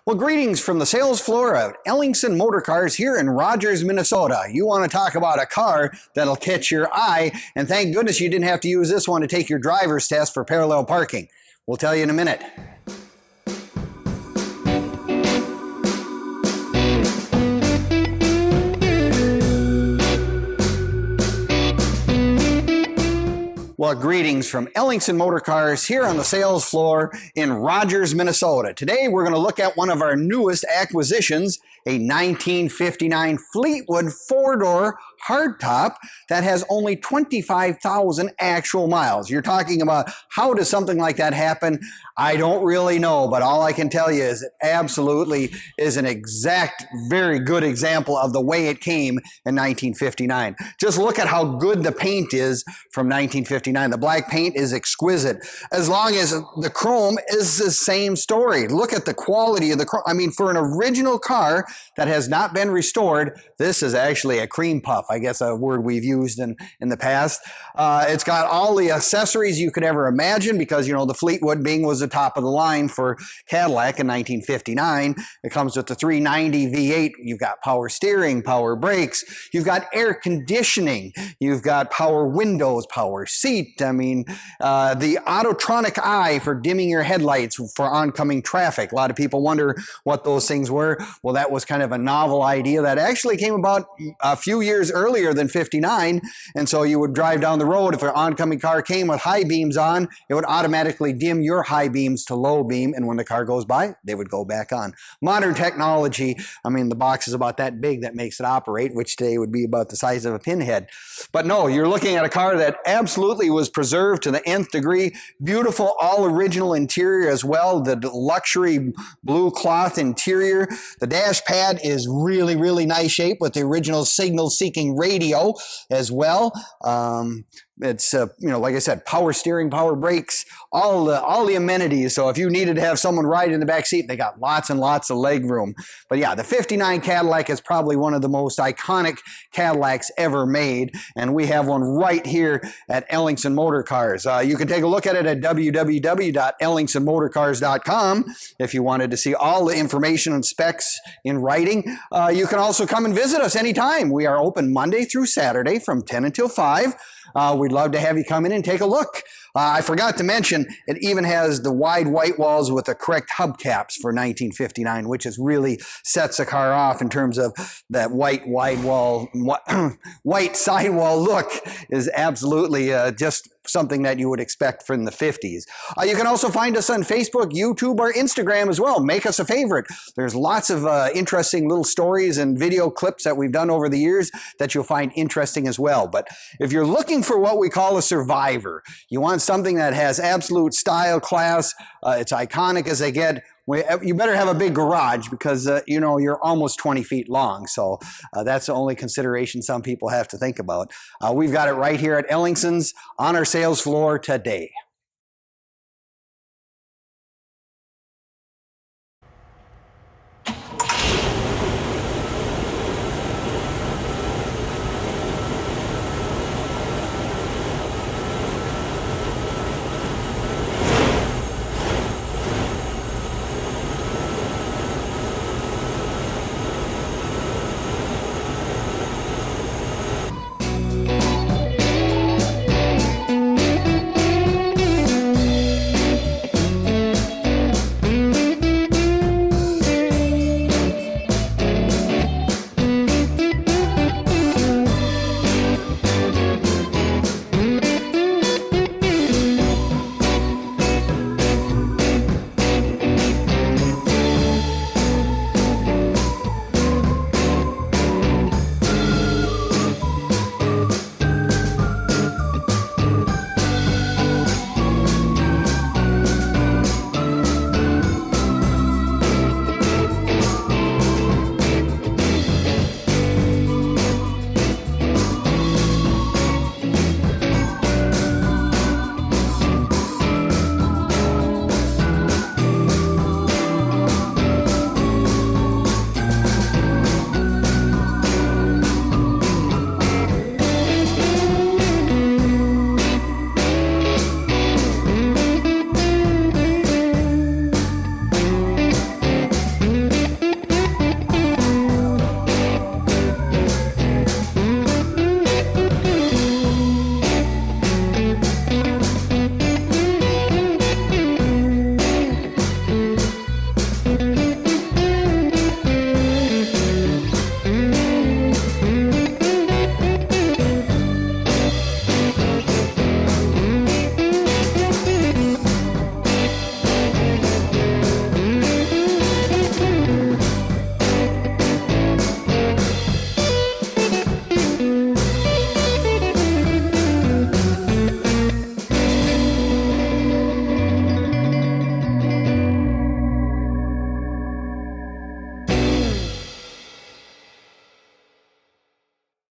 Well, greetings from the sales floor of Ellingson Motor Cars here in Rogers, Minnesota. You want to talk about a car that'll catch your eye, and thank goodness you didn't have to use this one to take your driver's test for parallel parking. We'll tell you in a minute. Well, greetings from Ellingson Motor Cars here on the sales floor in Rogers, Minnesota. Today, we're going to look at one of our newest acquisitions, a 1959 Fleetwood four-door hardtop that has only 25,000 actual miles. You're talking about how does something like that happen? I don't really know, but all I can tell you is it absolutely is an exact, very good example of the way it came in 1959. Just look at how good the paint is from 1959. The black paint is exquisite. As long as the chrome is the same story. Look at the quality of the chrome. I mean, for an original car that has not been restored, this is actually a cream puff, I guess a word we've used in the past. It's got all the accessories you could ever imagine because, you know, the Fleetwood was the top of the line for Cadillac in 1959. It comes with the 390 V8. You've got power steering, power brakes. You've got air conditioning. You've got power windows, power seat. I mean, the autotronic eye for dimming your headlights for oncoming traffic. A lot of people wonder what those things were. Well, that was kind of a novel idea that actually came about a few years earlier than 59. And so you would drive down the road. If an oncoming car came with high beams on, it would automatically dim your high beams to low beam. And when the car goes by, they would go back on. Modern technology, I mean, the box is about that big that makes it operate, which today would be about the size of a pinhead. But no, you're looking at a car that absolutely was preserved to the nth degree. Beautiful, all original interior as well. The luxury blue cloth interior. The dash pad is really, really nice shape with the original signal-seeking radio as well. It's, you know, like I said, power steering, power brakes, all the amenities. So if you needed to have someone ride in the back seat, they got lots and lots of leg room. But yeah, the 59 Cadillac is probably one of the most iconic Cadillacs ever made. And we have one right here at Ellingson Motor Cars. You can take a look at it at www.ellingsonmotorcars.com if you wanted to see all the information and specs in writing. You can also come and visit us anytime. We are open Monday through Saturday from 10 until 5. We'd love to have you come in and take a look. I forgot to mention, it even has the wide white walls with the correct hubcaps for 1959, which is really sets the car off in terms of that white wide wall, white sidewall look is absolutely just something that you would expect from the 50s. You can also find us on Facebook, YouTube, or Instagram as well. Make us a favorite. There's lots of interesting little stories and video clips that we've done over the years that you'll find interesting as well. But if you're looking for what we call a survivor, you want something that has absolute style, class, it's iconic as they get, you better have a big garage because, you know, you're almost 20 feet long. So that's the only consideration some people have to think about. We've got it right here at Ellingson's on our sales floor today.